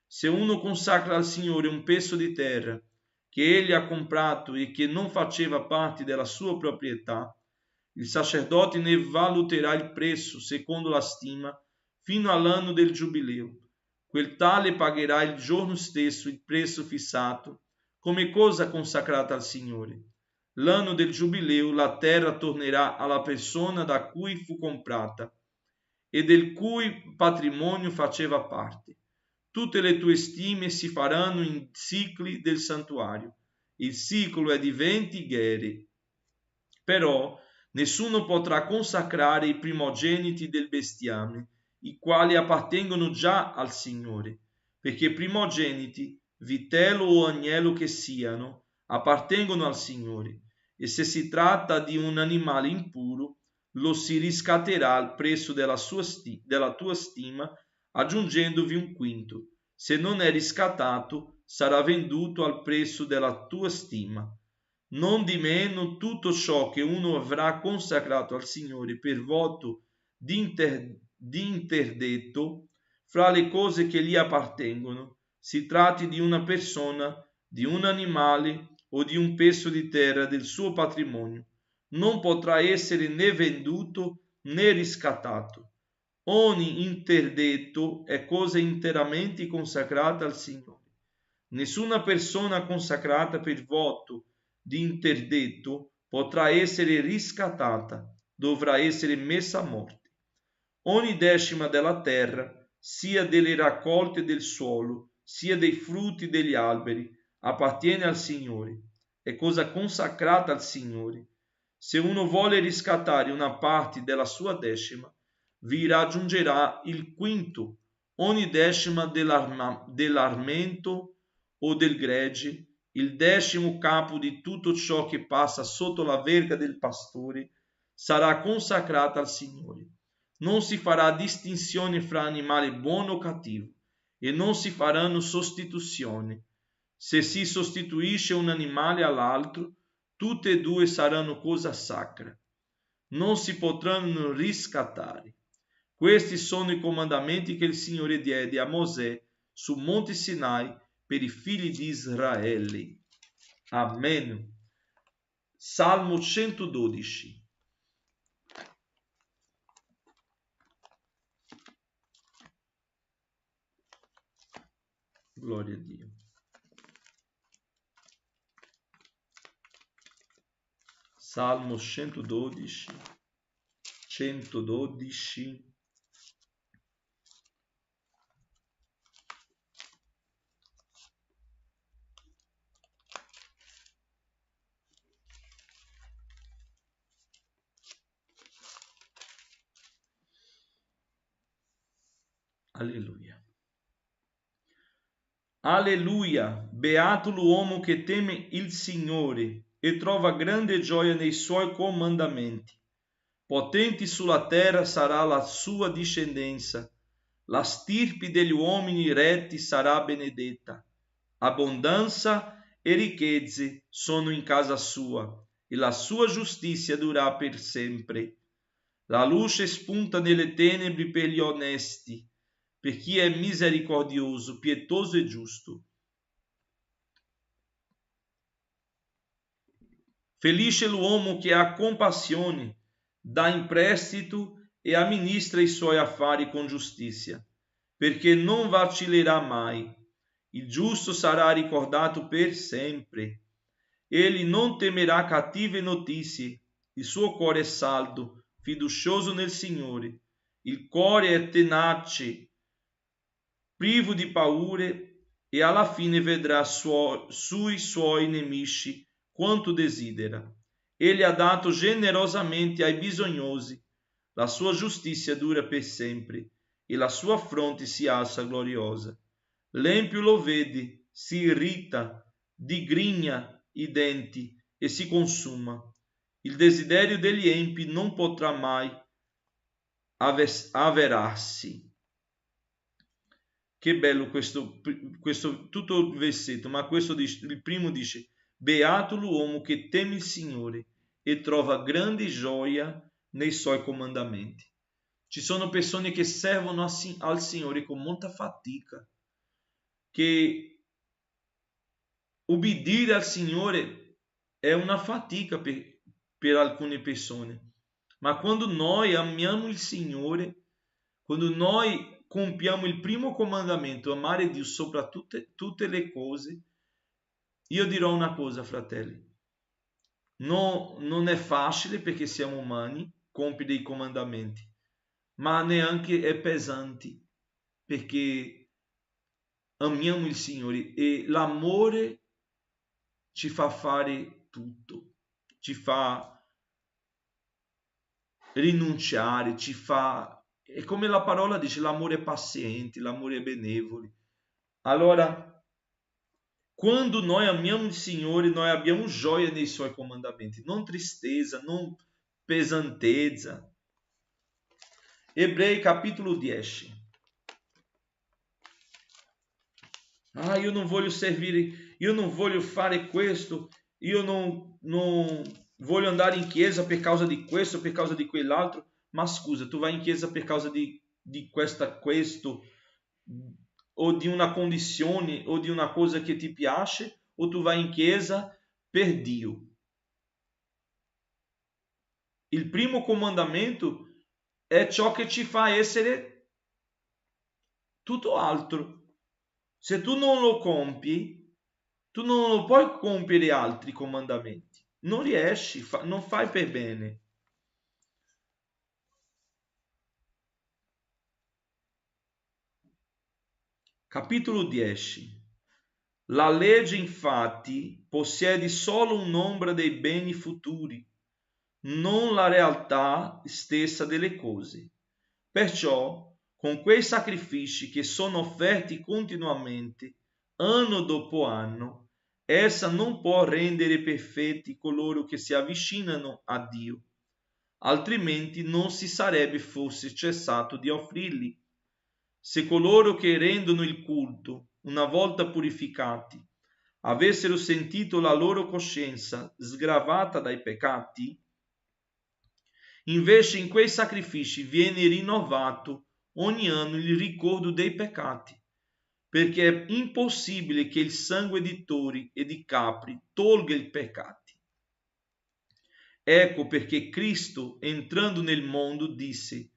Se uno consacra al Signore un pezzo di terra che egli ha comprato e che non faceva parte della sua proprietà, il sacerdote ne valuterà il prezzo secondo la stima fino all'anno del giubileo. Quel tale pagherà il giorno stesso il prezzo fissato come cosa consacrata al Signore. L'anno del giubileo la terra tornerà alla persona da cui fu comprata e del cui patrimonio faceva parte. Tutte le tue stime si faranno in sicli del santuario. Il siclo è di 20 gheri. Però nessuno potrà consacrare i primogeniti del bestiame, i quali appartengono già al Signore, perché primogeniti, vitello o agnello che siano, appartengono al Signore, e se si tratta di un animale impuro, lo si riscatterà al prezzo della tua stima, aggiungendovi un quinto. Se non è riscattato, sarà venduto al prezzo della tua stima. Non di meno, tutto ciò che uno avrà consacrato al Signore per voto di interdetto fra le cose che gli appartengono, si tratti di una persona, di un animale o di un pezzo di terra del suo patrimonio, non potrà essere né venduto né riscattato. Ogni interdetto è cosa interamente consacrata al Signore. Nessuna persona consacrata per voto di interdetto potrà essere riscattata, dovrà essere messa a morte. Ogni decima della terra, sia delle raccolte del suolo, sia dei frutti degli alberi, appartiene al Signore, è cosa consacrata al Signore. Se uno vuole riscattare una parte della sua decima, vi raggiungerà il quinto, ogni decima dell'armento o del gregge, il 10° capo di tutto ciò che passa sotto la verga del pastore, sarà consacrata al Signore. Non si farà distinzione fra animale buono o cattivo, e non si faranno sostituzioni. Se si sostituisce un animale all'altro, tutte e due saranno cosa sacra. Non si potranno riscattare. Questi sono i comandamenti che il Signore diede a Mosè su Monte Sinai per i figli di Israele. Amen. Salmo 112. Gloria a Dio. Salmo 112. 112. Alleluia. Alleluia! Beato l'uomo che teme il Signore e trova grande gioia nei suoi comandamenti. Potente sulla terra sarà la sua discendenza. La stirpe degli uomini retti sarà benedetta. Abbondanza e ricchezze sono in casa sua, e la sua giustizia dura per sempre. La luce spunta nelle tenebre per gli onesti, per chi è misericordioso, pietoso e giusto. Felice l'uomo che ha compassione, dà in prestito e amministra i suoi affari con giustizia, perché non vacillerà mai. Il giusto sarà ricordato per sempre. Egli non temerà cattive notizie. Il suo cuore è saldo, fiducioso nel Signore. Il cuore è tenace, privo di paure, e alla fine vedrà sui suoi nemici quanto desidera. Egli ha dato generosamente ai bisognosi. La sua giustizia dura per sempre, e la sua fronte si alza gloriosa. L'empio lo vede, si irrita, digrigna i denti e si consuma. Il desiderio degli empi non potrà mai avverarsi. Che bello questo tutto il versetto, ma questo dice, il primo dice: beato l'uomo che teme il Signore e trova grande gioia nei suoi comandamenti. Ci sono persone che servono al Signore con molta fatica, che obbedire al Signore è una fatica per alcune persone, ma quando noi amiamo il Signore, quando noi compiamo il primo comandamento, amare Dio sopra tutte le cose, io dirò una cosa, fratelli, non è facile perché siamo umani compiere dei comandamenti, ma neanche è pesante perché amiamo il Signore e l'amore ci fa fare tutto, ci fa rinunciare, ci fa... E come la parola dice, l'amore è paziente, l'amore è benevole. Allora, quando noi amiamo il Signore, noi abbiamo gioia nei suoi comandamenti, non tristezza, non pesantezza. Ebrei capitolo 10. Io non voglio servire, io non voglio fare questo, io non voglio andare in chiesa per causa di questo, per causa di quell'altro. Ma scusa, tu vai in chiesa per causa di questo, o di una condizione, o di una cosa che ti piace, o tu vai in chiesa per Dio? Il primo comandamento è ciò che ci fa essere tutto altro. Se tu non lo compi, tu non lo puoi compiere altri comandamenti. Non riesci, non fai per bene. Capitolo 10. La legge infatti possiede solo un'ombra dei beni futuri, non la realtà stessa delle cose. Perciò, con quei sacrifici che sono offerti continuamente, anno dopo anno, essa non può rendere perfetti coloro che si avvicinano a Dio, altrimenti non si sarebbe forse cessato di offrirli. Se coloro che rendono il culto, una volta purificati, avessero sentito la loro coscienza sgravata dai peccati, invece in quei sacrifici viene rinnovato ogni anno il ricordo dei peccati, perché è impossibile che il sangue di tori e di capri tolga i peccati. Ecco perché Cristo, entrando nel mondo, disse: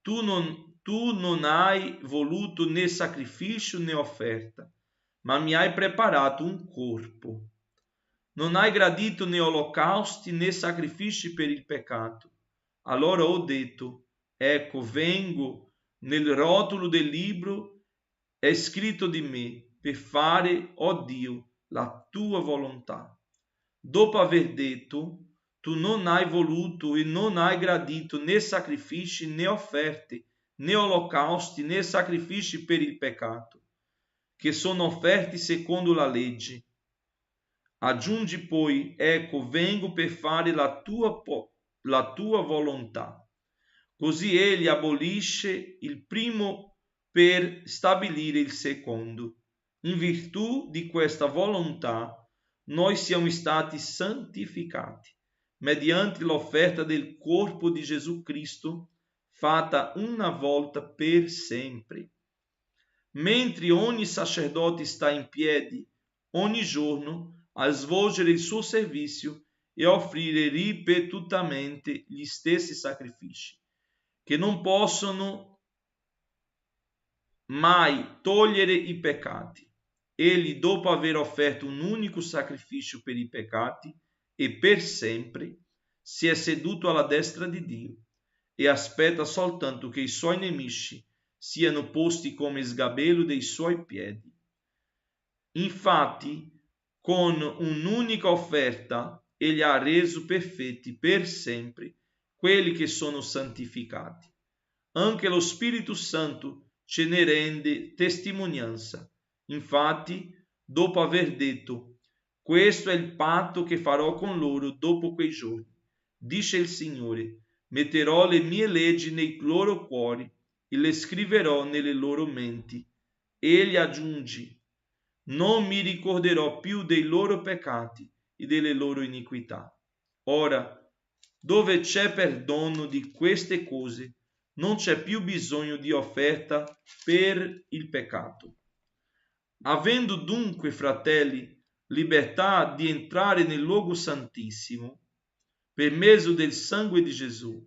tu non hai voluto né sacrificio né offerta, ma mi hai preparato un corpo. Non hai gradito né olocausti né sacrifici per il peccato. Allora ho detto: ecco, vengo, nel rotolo del libro è scritto di me, per fare, ó Dio, la tua volontà. Dopo aver detto: tu non hai voluto e non hai gradito né sacrifici né offerte, né olocausti, né sacrifici per il peccato, che sono offerti secondo la legge. Aggiungi poi, ecco, vengo per fare la tua volontà. Così egli abolisce il primo per stabilire il secondo. In virtù di questa volontà noi siamo stati santificati mediante l'offerta del corpo di Gesù Cristo fatta una volta per sempre. Mentre ogni sacerdote sta in piedi ogni giorno a svolgere il suo servizio e a offrire ripetutamente gli stessi sacrifici, che non possono mai togliere i peccati. Egli, dopo aver offerto un unico sacrificio per i peccati e per sempre, si è seduto alla destra di Dio e aspetta soltanto che i suoi nemici siano posti come sgabello dei suoi piedi. Infatti, con un'unica offerta, egli ha reso perfetti per sempre quelli che sono santificati. Anche lo Spirito Santo ce ne rende testimonianza. Infatti, dopo aver detto: questo è il patto che farò con loro dopo quei giorni, dice il Signore, metterò le mie leggi nei loro cuori e le scriverò nelle loro menti. Egli aggiunge: non mi ricorderò più dei loro peccati e delle loro iniquità. Ora, dove c'è perdono di queste cose, non c'è più bisogno di offerta per il peccato. Avendo dunque, fratelli, libertà di entrare nel luogo santissimo, per mezzo del sangue di Gesù,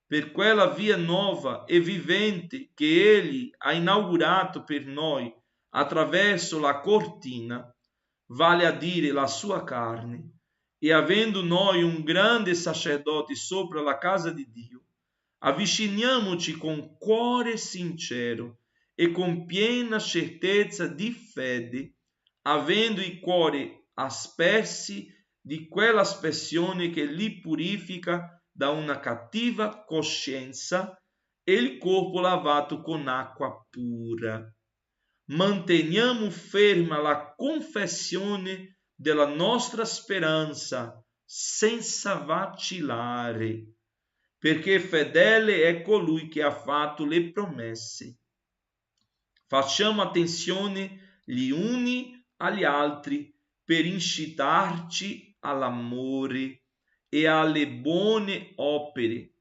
per quella via nuova e vivente che Egli ha inaugurato per noi attraverso la cortina, vale a dire la sua carne, e avendo noi un grande sacerdote sopra la casa di Dio, avviciniamoci con cuore sincero e con piena certezza di fede, avendo i cuori aspersi di quell'aspersione che li purifica da una cattiva coscienza e il corpo lavato con acqua pura. Manteniamo ferma la confessione della nostra speranza senza vacillare, perché fedele è colui che ha fatto le promesse. Facciamo attenzione gli uni agli altri per incitarci all'amore e alle buone opere,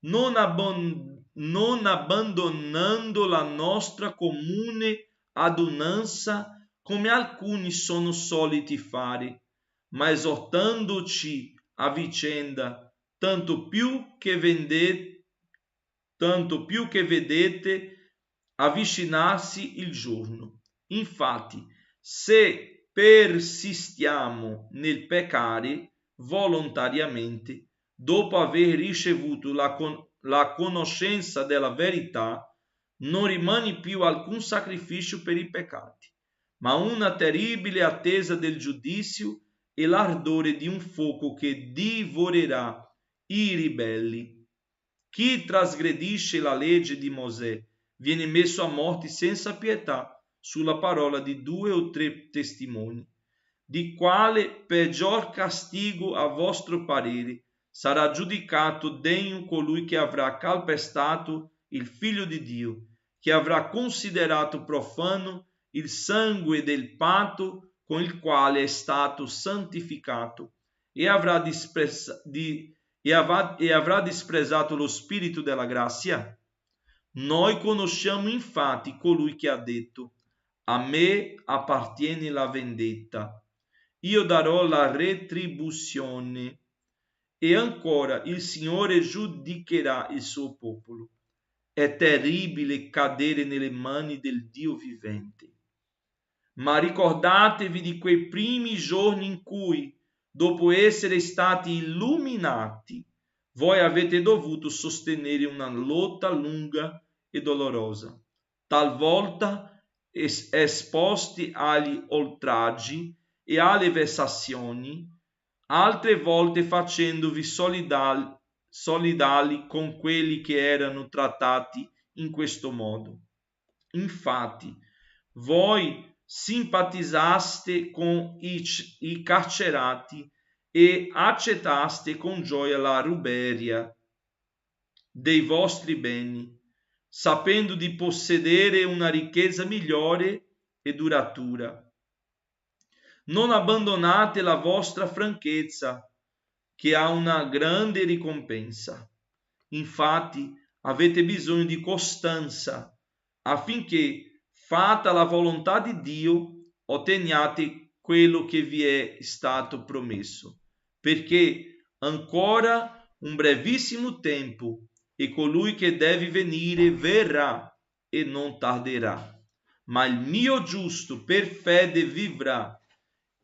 non abbandonando la nostra comune adunanza come alcuni sono soliti fare, ma esortandoci a vicenda, tanto più che vedete avvicinarsi il giorno. Infatti, se persistiamo nel peccare volontariamente, dopo aver ricevuto la conoscenza della verità, non rimane più alcun sacrificio per i peccati, ma una terribile attesa del giudizio e l'ardore di un fuoco che divorerà i ribelli. Chi trasgredisce la legge di Mosè viene messo a morte senza pietà sulla parola di 2 o 3 testimoni. Di quale peggior castigo, a vostro parere, sarà giudicato degno colui che avrà calpestato il Figlio di Dio, che avrà considerato profano il sangue del patto con il quale è stato santificato e avrà disprezzato lo Spirito della grazia? Noi conosciamo infatti colui che ha detto: a me appartiene la vendetta, io darò la retribuzione. E ancora, il Signore giudicherà il suo popolo. È terribile cadere nelle mani del Dio vivente. Ma ricordatevi di quei primi giorni in cui, dopo essere stati illuminati, voi avete dovuto sostenere una lotta lunga e dolorosa, talvolta esposti agli oltraggi e alle vessazioni, altre volte facendovi solidali con quelli che erano trattati in questo modo. Infatti, voi simpatizzaste con i carcerati e accettaste con gioia la ruberia dei vostri beni, sapendo di possedere una ricchezza migliore e duratura. Non abbandonate la vostra franchezza, che ha una grande ricompensa. Infatti, avete bisogno di costanza, affinché, fatta la volontà di Dio, otteniate quello che vi è stato promesso, perché ancora un brevissimo tempo e colui che deve venire verrà e non tarderà. Ma il mio giusto per fede vivrà,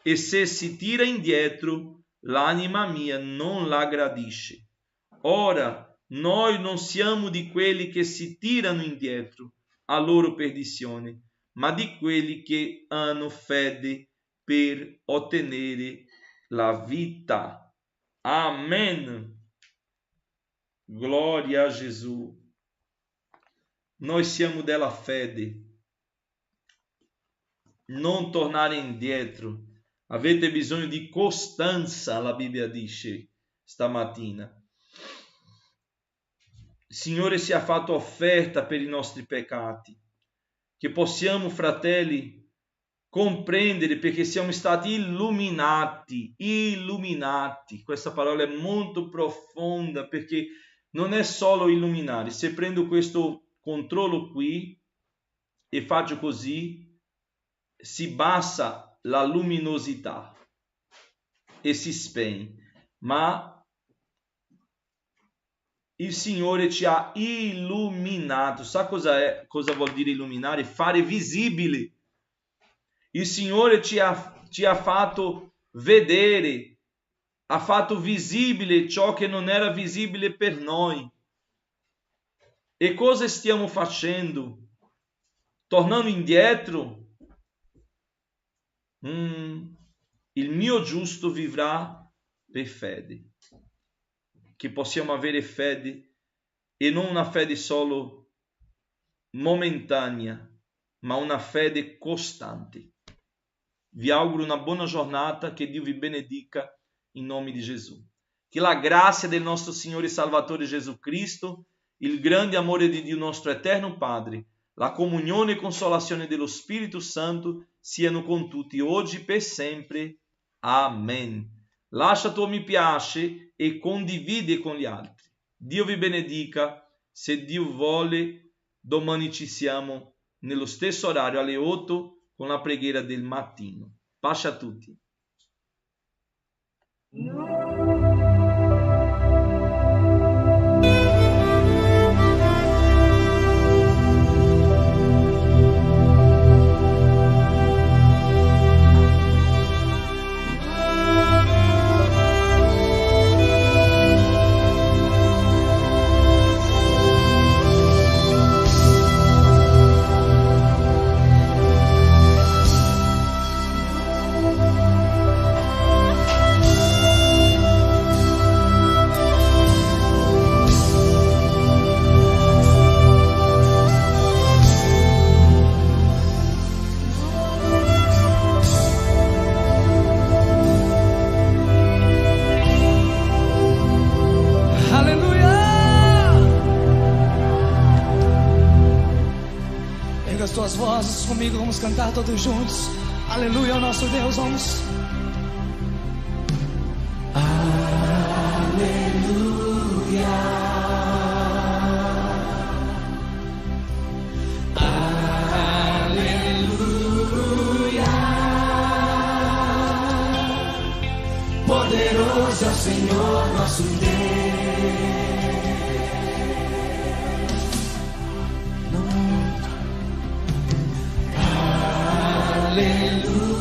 e se si tira indietro, l'anima mia non la gradisce. Ora, noi non siamo di quelli che si tirano indietro a loro perdizione, ma di quelli che hanno fede per ottenere la vita. Amen. Glória a Gesù. Noi siamo della fede. Non tornare indietro. Avete bisogno di costanza, la Bibbia dice stamattina. Il Signore si è fatto offerta per i nostri peccati, che possiamo, fratelli, comprendere, perché siamo stati illuminati. Questa parola è molto profonda, perché non è solo illuminare. Se prendo questo controllo qui e faccio così, si bassa la luminosità e si spegne, ma il Signore ci ha illuminato. Sa cosa vuol dire illuminare? Fare visibile. Il Signore ci ha fatto vedere, ha fatto visibile ciò che non era visibile per noi. E cosa stiamo facendo? Tornando indietro? Il mio giusto vivrà per fede. Che possiamo avere fede, e non una fede solo momentanea, ma una fede costante. Vi auguro una buona giornata, che Dio vi benedica in nome di Gesù. Che la grazia del nostro Signore e Salvatore Gesù Cristo, il grande amore di Dio nostro eterno Padre, la comunione e consolazione dello Spirito Santo siano con tutti oggi per sempre. Amen. Lascia tuo mi piace e condividi con gli altri. Dio vi benedica. Se Dio vuole, domani ci siamo nello stesso orario alle 8 con la preghiera del mattino. Pace a tutti. Suas vozes comigo, vamos cantar todos juntos. Aleluia ao nosso Deus, vamos. Aleluia. Aleluia. Poderoso é o Senhor nosso Deus. Aleluia.